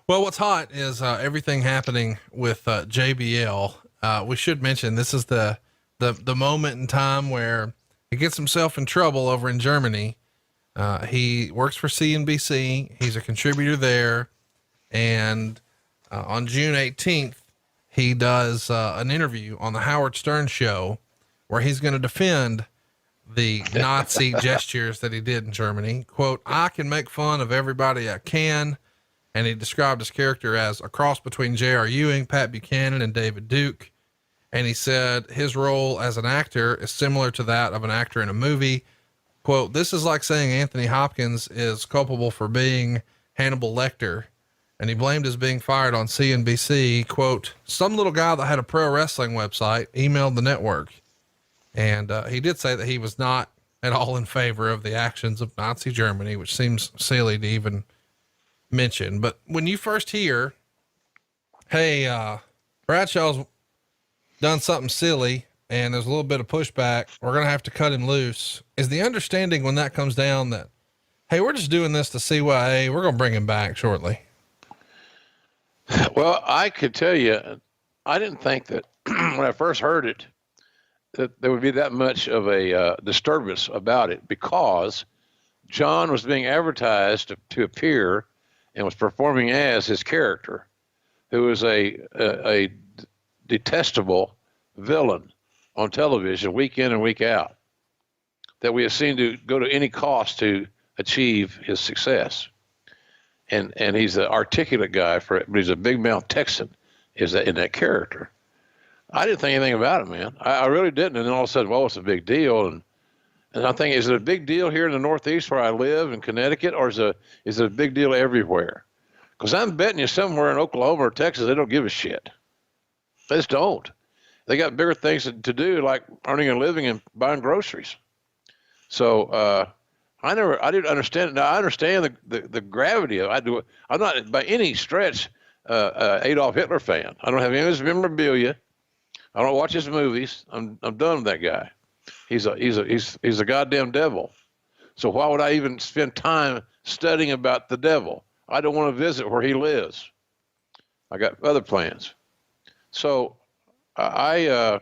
Well, what's hot is everything happening with JBL. We should mention this is the moment in time where he gets himself in trouble over in Germany. He works for CNBC. He's a contributor there, and on June 18th, he does an interview on the Howard Stern show where he's going to defend the Nazi gestures that he did in Germany. Quote, I can make fun of everybody I can. And he described his character as a cross between J.R. Ewing, Pat Buchanan, and David Duke. And he said his role as an actor is similar to that of an actor in a movie. Quote, this is like saying Anthony Hopkins is culpable for being Hannibal Lecter. And he blamed his being fired on CNBC. Quote, some little guy that had a pro wrestling website emailed the network. And he did say that he was not at all in favor of the actions of Nazi Germany, which seems silly to even mention. But when you first hear, hey, Bradshaw's done something silly and there's a little bit of pushback, we're going to have to cut him loose, is the understanding when that comes down that, hey, we're just doing this to CYA, we're going to bring him back shortly? Well, I could tell you, I didn't think that when I first heard it, that there would be that much of a disturbance about it, because John was being advertised to appear and was performing as his character, who was a detestable villain on television week in and week out, that we have seen to go to any cost to achieve his success. And he's an articulate guy for it, but he's a big mouth Texan is that in that character. I didn't think anything about it, man. I really didn't. And then all of a sudden, well, it's a big deal. And I think, is it a big deal here in the Northeast where I live in Connecticut, or is it a big deal everywhere? Because I'm betting you somewhere in Oklahoma or Texas, they don't give a shit. They just don't. They got bigger things to do, like earning a living and buying groceries. So I didn't understand it. Now I understand the gravity of it. I'm not by any stretch Adolf Hitler fan. I don't have any of his memorabilia. I don't watch his movies. I'm done with that guy. He's a goddamn devil. So why would I even spend time studying about the devil? I don't want to visit where he lives. I got other plans. So I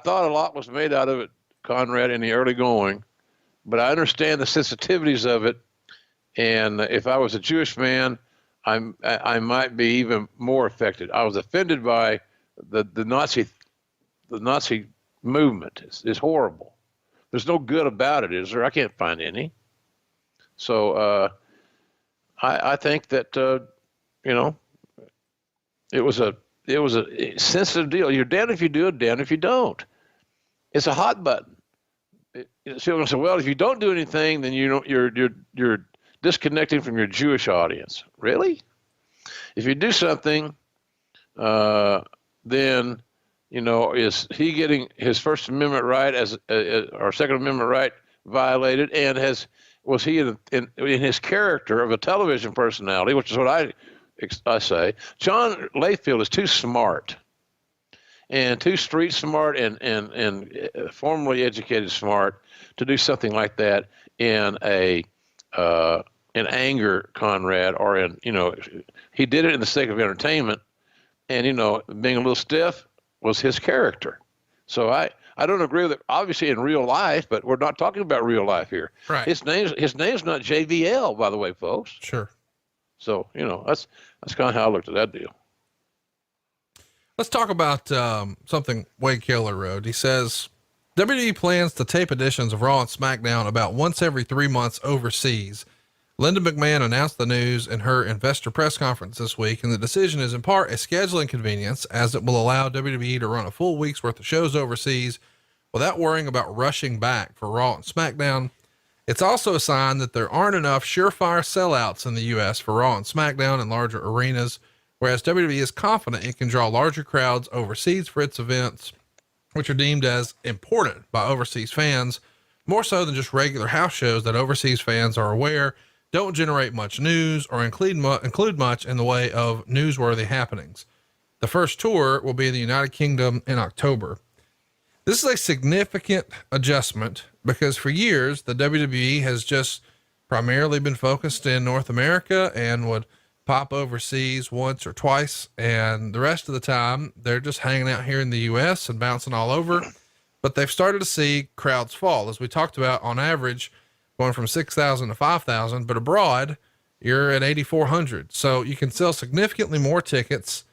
thought a lot was made out of it, Conrad, in the early going, but I understand the sensitivities of it. And if I was a Jewish man, I might be even more affected. I was offended by the Nazi movement. It's horrible. There's no good about it, is there? I can't find any. So I think that it was a sensitive deal. You're damned if you do, damned if you don't. It's a hot button. So say, well, if you don't do anything, then you're disconnecting from your Jewish audience. Really? If you do something, then is he getting his First Amendment right or Second Amendment right violated? And was he in his character of a television personality, which is what I say. John Layfield is too smart and too street smart and formally educated smart to do something like that in anger, Conrad, or he did it in the sake of entertainment, and being a little stiff was his character. So I don't agree with it, obviously, in real life, but we're not talking about real life here. Right. His name's not JBL, by the way, folks. Sure. So, that's kind of how I looked at that deal. Let's talk about something Wade Keller wrote. He says, WWE plans to tape editions of Raw and SmackDown about once every 3 months overseas. Linda McMahon announced the news in her investor press conference this week, and the decision is in part a scheduling convenience, as it will allow WWE to run a full week's worth of shows overseas without worrying about rushing back for Raw and SmackDown. It's also a sign that there aren't enough surefire sellouts in the U.S. for Raw and SmackDown in larger arenas, whereas WWE is confident it can draw larger crowds overseas for its events, which are deemed as important by overseas fans, more so than just regular house shows that overseas fans are aware don't generate much news or include much in the way of newsworthy happenings. The first tour will be in the United Kingdom in October. This is a significant adjustment because for years, the WWE has just primarily been focused in North America and would pop overseas once or twice, and the rest of the time they're just hanging out here in the US and bouncing all over. But they've started to see crowds fall, as we talked about, on average going from 6,000 to 5,000, but abroad you're at 8,400. So you can sell significantly more tickets.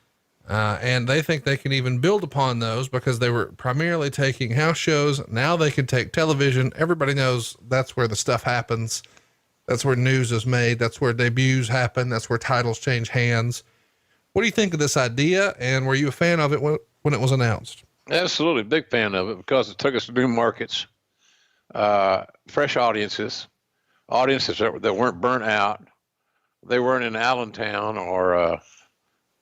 And they think they can even build upon those because they were primarily taking house shows. Now they can take television. Everybody knows that's where the stuff happens. That's where news is made. That's where debuts happen. That's where titles change hands. What do you think of this idea? And were you a fan of it when it was announced? Absolutely. Big fan of it because it took us to new markets, fresh audiences that weren't burnt out. They weren't in Allentown or,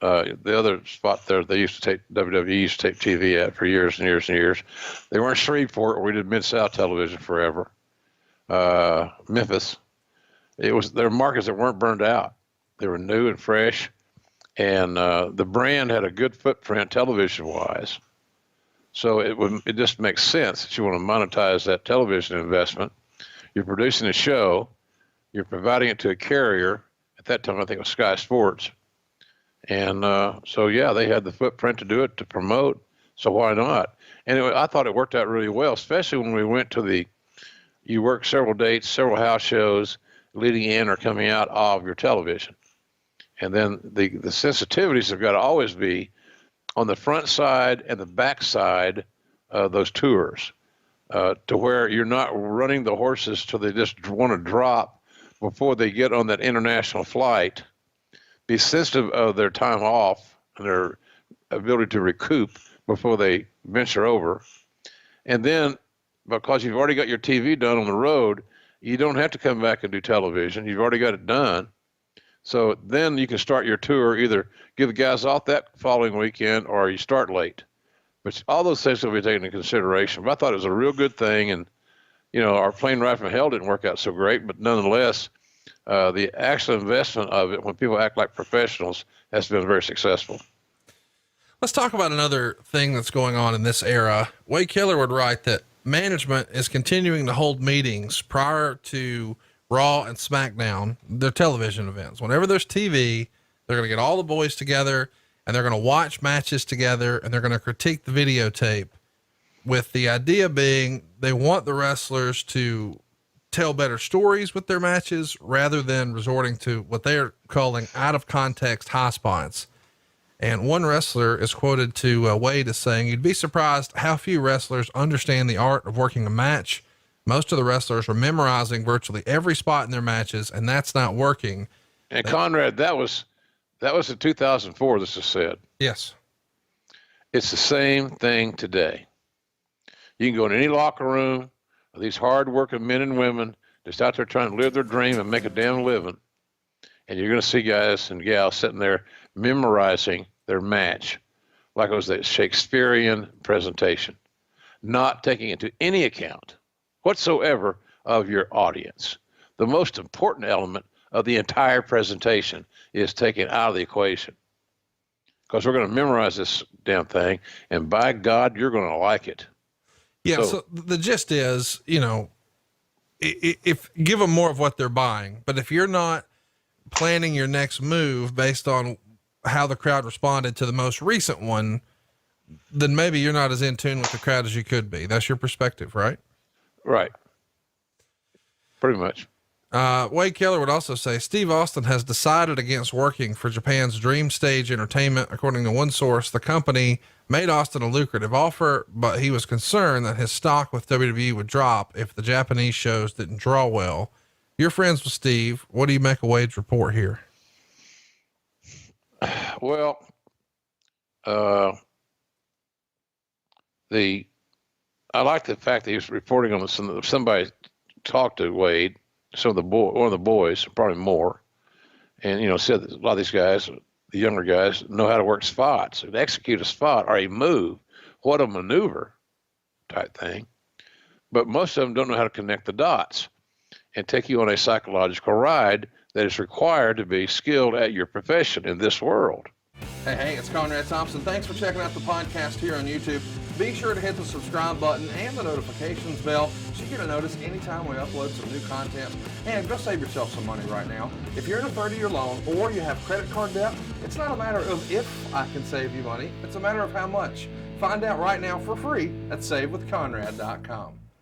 the other spot there they used to take, WWE used to take TV at for years and years and years. They weren't Shreveport, where we did Mid-South television forever. Memphis. There were markets that weren't burned out. They were new and fresh. And the brand had a good footprint television wise. So it just makes sense that you want to monetize that television investment. You're producing a show, you're providing it to a carrier. At that time, I think it was Sky Sports. And so, yeah, they had the footprint to do it, to promote. So why not? And I thought it worked out really well, especially when we went to you work several dates, several house shows leading in or coming out of your television. And then the sensitivities have got to always be on the front side and the back side of those tours, to where you're not running the horses till they just want to drop before they get on that international flight. Be sensitive of their time off and their ability to recoup before they venture over. And then, because you've already got your TV done on the road, you don't have to come back and do television. You've already got it done. So then you can start your tour, either give the guys off that following weekend or you start late. But all those things will be taken into consideration. But I thought it was a real good thing. And, our plane ride from hell didn't work out so great, but nonetheless, the actual investment of it, when people act like professionals, has been very successful. Let's talk about another thing that's going on in this era. Wade Keller would write that management is continuing to hold meetings prior to Raw and SmackDown, their television events. Whenever there's TV, they're going to get all the boys together and they're going to watch matches together and they're going to critique the videotape, with the idea being they want the wrestlers to tell better stories with their matches rather than resorting to what they're calling out of context high spots. And one wrestler is quoted to Wade as saying, "You'd be surprised how few wrestlers understand the art of working a match. Most of the wrestlers are memorizing virtually every spot in their matches, and that's not working." And Conrad, that was in 2004. This is said. Yes. It's the same thing today. You can go in any locker room, these hard-working men and women just out there trying to live their dream and make a damn living. And you're going to see guys and gals sitting there memorizing their match like it was a Shakespearean presentation, not taking into any account whatsoever of your audience. The most important element of the entire presentation is taken out of the equation, because we're going to memorize this damn thing, and by God, you're going to like it. Yeah. So the gist is, if give them more of what they're buying, but if you're not planning your next move based on how the crowd responded to the most recent one, then maybe you're not as in tune with the crowd as you could be. That's your perspective, right? Right. Pretty much. Wade Keller would also say Steve Austin has decided against working for Japan's Dream Stage Entertainment. According to one source, the company made Austin a lucrative offer, but he was concerned that his stock with WWE would drop if the Japanese shows didn't draw well. You're friends with Steve. What do you make of Wade's report here? Well, I like the fact that he was reporting on this. Somebody talked to Wade, one of the boys, probably more, and said that a lot of these guys, the younger guys, know how to work spots, and execute a spot or a move, what a maneuver type thing. But most of them don't know how to connect the dots and take you on a psychological ride that is required to be skilled at your profession in this world. Hey, it's Conrad Thompson. Thanks for checking out the podcast here on YouTube. Be sure to hit the subscribe button and the notifications bell so you get a notice anytime we upload some new content. And go save yourself some money right now. If you're in a 30-year loan or you have credit card debt, it's not a matter of if I can save you money, it's a matter of how much. Find out right now for free at SaveWithConrad.com.